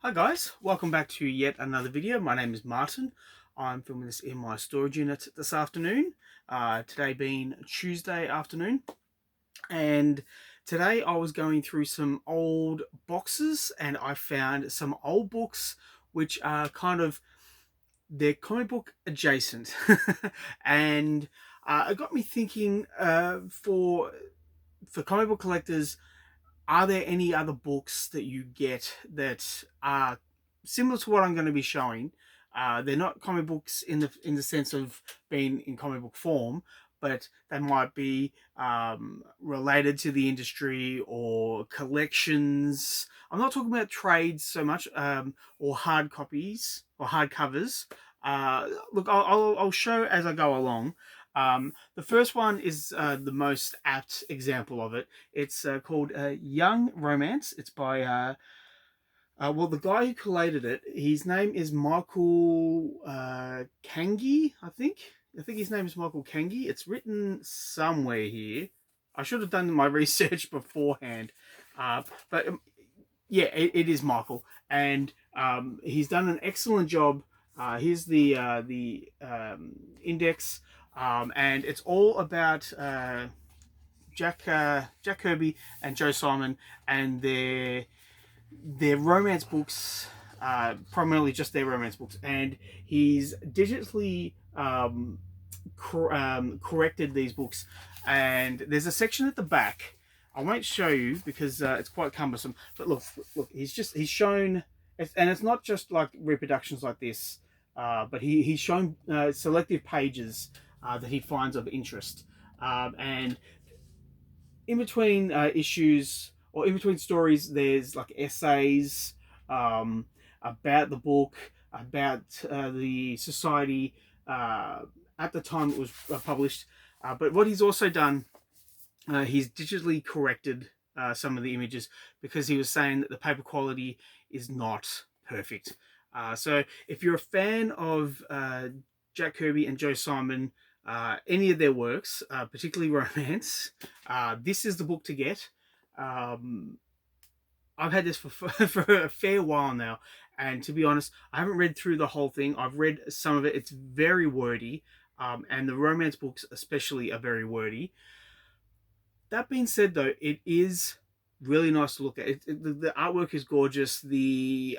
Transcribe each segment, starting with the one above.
Hi guys, welcome back to yet another video. My name is Martin. I'm filming this in my storage unit this afternoon, today being Tuesday afternoon, and today I was going through some old boxes and I found some old books which are they're comic book adjacent and it got me thinking, for comic book collectors, are there any other books that you get that are similar to what I'm going to be showing? They're not comic books in the sense of being in comic book form, but they might be related to the industry or collections. I'm not talking about trades so much, or hard copies or hard covers. Look, I'll show as I go along. The first one is the most apt example of it. It's called Young Romance. It's by well, the guy who collated it, his name is Michael Kangi, I think. I think his name is Michael Kangi. It's written somewhere here. I should have done my research beforehand. But yeah, it is Michael. And he's done an excellent job. Here's the index. And it's all about Jack Kirby and Joe Simon and their romance books, primarily just their romance books, and he's digitally corrected these books. And there's a section at the back. I won't show you because it's quite cumbersome. But look, he's shown, and it's not just like reproductions like this, but he's shown selective pages that he finds of interest, and in between issues or in between stories, there's like essays about the book, about the society at the time it was published. But what he's also done, he's digitally corrected some of the images because he was saying that the paper quality is not perfect. So if you're a fan of Jack Kirby and Joe Simon, any of their works, particularly romance, this is the book to get. I've had this for a fair while now, and to be honest, I haven't read through the whole thing. I've read some of it. It's very wordy, and the romance books especially are very wordy. That being said, though, it is really nice to look at. The artwork is gorgeous. The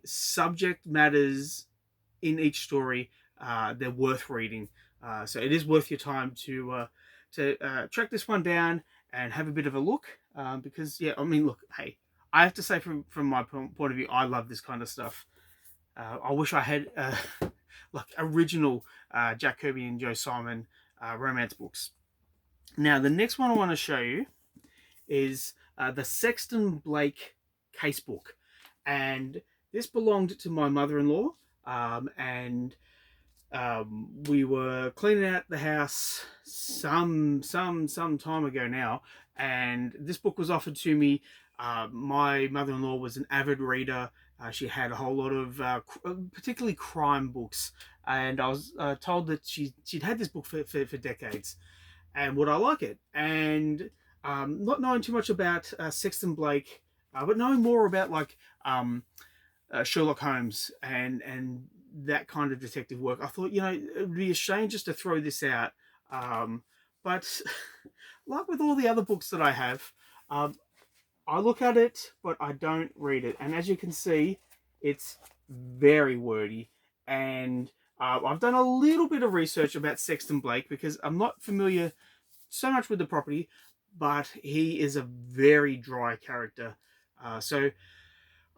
subject matters in each story, they're worth reading. So it is worth your time to track this one down and have a bit of a look. Because yeah, I mean, look, hey, I have to say from my point of view, I love this kind of stuff. I wish I had like original Jack Kirby and Joe Simon romance books. Now, the next one I want to show you is the Sexton Blake casebook, and this belonged to my mother-in-law, and we were cleaning out the house some time ago now, and this book was offered to me. My mother-in-law was an avid reader. She had a whole lot of particularly crime books, and I was told that she'd had this book for decades. And would I like it? And not knowing too much about Sexton Blake, but knowing more about like Sherlock Holmes and that kind of detective work, I thought, it would be a shame just to throw this out. But like with all the other books that I have, I look at it, but I don't read it. And as you can see, it's very wordy. And I've done a little bit of research about Sexton Blake because I'm not familiar so much with the property, but he is a very dry character. So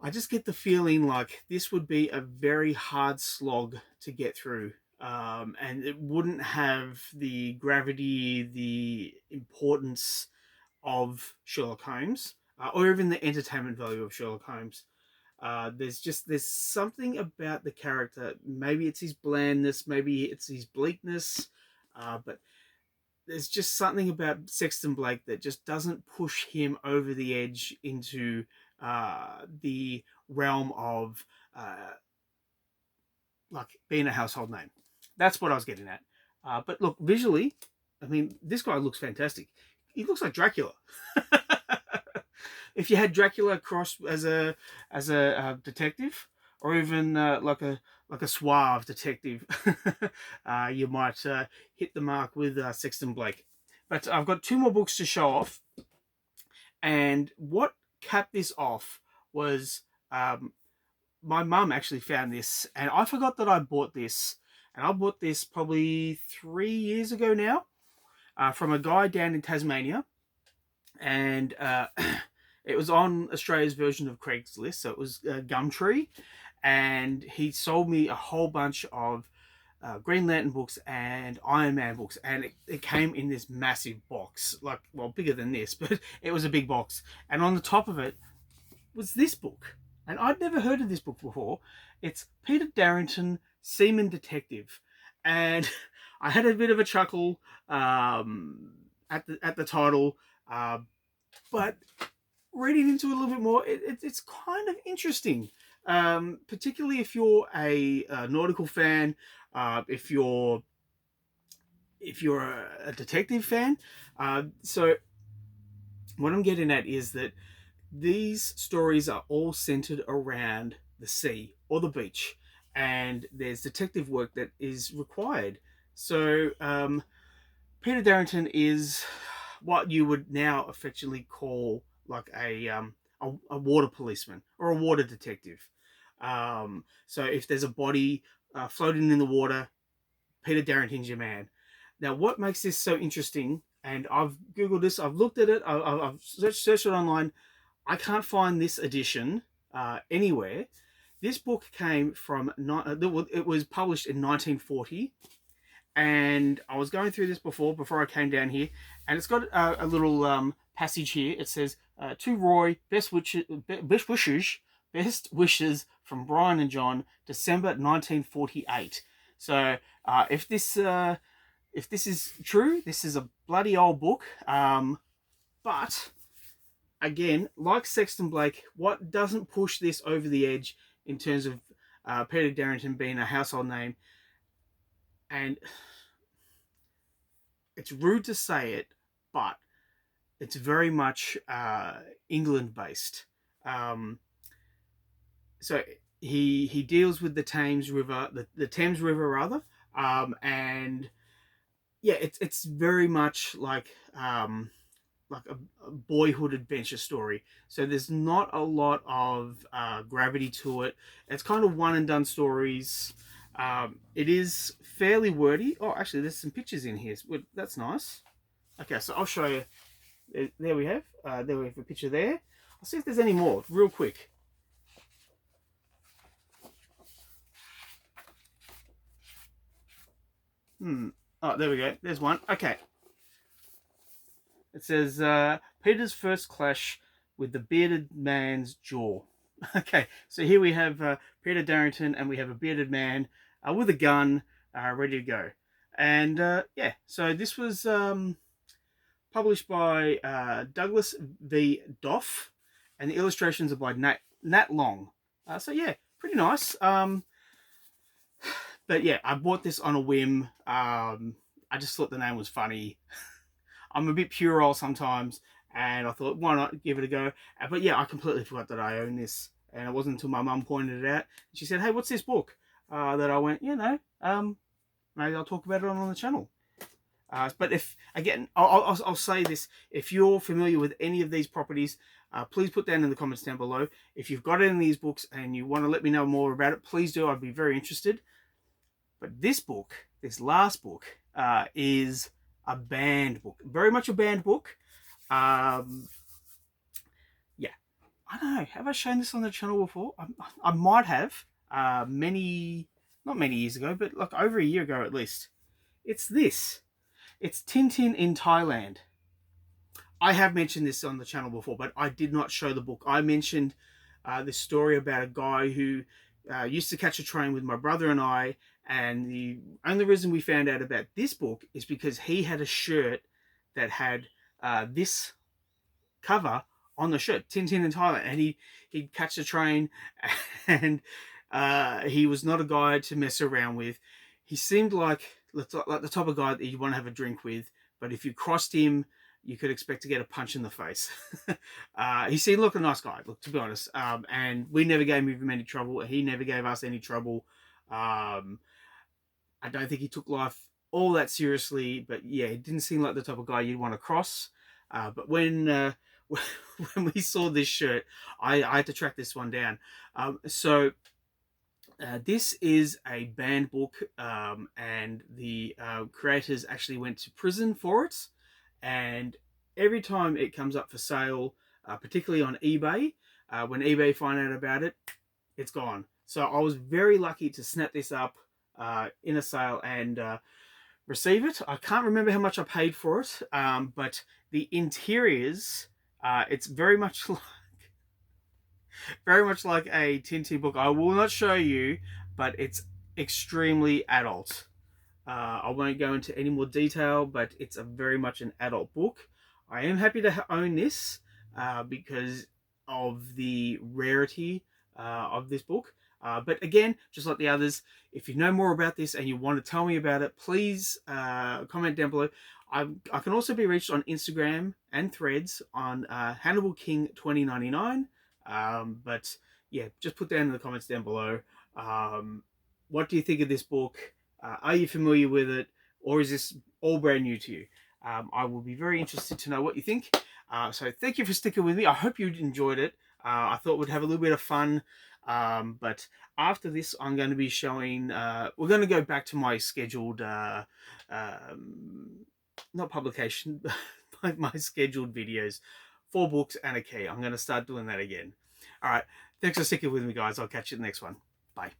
I just get the feeling like this would be a very hard slog to get through. And it wouldn't have the gravity, the importance of Sherlock Holmes, or even the entertainment value of Sherlock Holmes. There's something about the character. Maybe it's his blandness, maybe it's his bleakness, but there's just something about Sexton Blake that just doesn't push him over the edge into the realm of like being a household name. That's what I was getting at. But look, visually, I mean, this guy looks fantastic. He looks like Dracula. If you had Dracula crossed as a detective, or even like a suave detective, you might hit the mark with Sexton Blake. But I've got two more books to show off, and what capped this off was um, my mum actually found this, and I forgot that I bought this, and I bought this probably 3 years ago now, from a guy down in Tasmania, and it was on Australia's version of Craigslist, so it was Gumtree, and he sold me a whole bunch of Green Lantern books and Iron Man books, and it came in this massive box, like, well, bigger than this, but it was a big box, and on the top of it was this book, and I'd never heard of this book before. It's Peter Darrington, Seaman Detective, and I had a bit of a chuckle at the title, uh, but reading into it a little bit more, it's kind of interesting, particularly if you're a nautical fan, if you're a detective fan. So what I'm getting at is that these stories are all centered around the sea or the beach, and there's detective work that is required. So Peter Darrington is what you would now affectionately call like a water policeman or a water detective. So if there's a body floating in the water, Peter Darrington's your man. Now, what makes this so interesting? And I've googled this, I've looked at it, I've searched it online. I can't find this edition anywhere. This book came from it was published in 1940, and I was going through this before I came down here, and it's got a little passage here. It says, "To Roy, best wishes from Brian and John, December 1948." So if this is true, this is a bloody old book. But again, like Sexton Blake, what doesn't push this over the edge in terms of Peter Darrington being a household name, and it's rude to say it, but it's very much England based. Um, so he deals with the Thames River, the Thames River rather, and yeah, it's very much like a boyhood adventure story. So there's not a lot of gravity to it. It's kind of one and done stories. It is fairly wordy. Oh, actually, there's some pictures in here. That's nice. Okay, so I'll show you. There we have. There we have a picture there. I'll see if there's any more real quick. Oh, there we go. There's one. Okay. It says, Peter's first clash with the bearded man's jaw. Okay, so here we have Peter Darrington, and we have a bearded man with a gun ready to go. And yeah, so this was published by Douglas V. Doff, and the illustrations are by Nat Long. So yeah, pretty nice. But yeah, I bought this on a whim. I just thought the name was funny. I'm a bit puerile sometimes, and I thought, why not give it a go? But yeah, I completely forgot that I own this, and it wasn't until my mum pointed it out. She said, "Hey, what's this book?" That I went, maybe I'll talk about it on the channel. But if again, I'll say this: if you're familiar with any of these properties, please put down in the comments down below. If you've got any of these books and you want to let me know more about it, please do. I'd be very interested. But this book, this last book, is a banned book. Very much a banned book. Yeah. I don't know. Have I shown this on the channel before? I might have. Not many years ago, but like over a year ago at least. It's this. It's Tintin in Thailand. I have mentioned this on the channel before, but I did not show the book. I mentioned this story about a guy who used to catch a train with my brother and I, and the only reason we found out about this book is because he had a shirt that had this cover on the shirt, Tintin in Thailand, and he'd catch the train, and he was not a guy to mess around with. He seemed like the type of guy that you want to have a drink with, but if you crossed him, you could expect to get a punch in the face. He seemed like a nice guy, look, to be honest. And we never gave him any trouble. He never gave us any trouble. Um, I don't think he took life all that seriously, but yeah, he didn't seem like the type of guy you'd want to cross. But when when we saw this shirt, I had to track this one down. This is a banned book, and the creators actually went to prison for it. And every time it comes up for sale, particularly on eBay, when eBay find out about it, it's gone. So I was very lucky to snap this up in a sale and receive it. I can't remember how much I paid for it, but the interiors, it's very much like a Tintin book. I will not show you, but it's extremely adult. I won't go into any more detail, but it's a very much an adult book. I am happy to own this because of the rarity of this book. But again, just like the others, if you know more about this and you want to tell me about it, please comment down below. I can also be reached on Instagram and Threads on Hannibal King 2099. But yeah, just put down in the comments down below. What do you think of this book? Are you familiar with it, or is this all brand new to you? I will be very interested to know what you think. So thank you for sticking with me. I hope you enjoyed it. I thought we'd have a little bit of fun. But after this, I'm going to be showing, we're going to go back to my scheduled, not publication, but my scheduled videos, 4 books and a key. I'm going to start doing that again. All right. Thanks for sticking with me, guys. I'll catch you in the next one. Bye.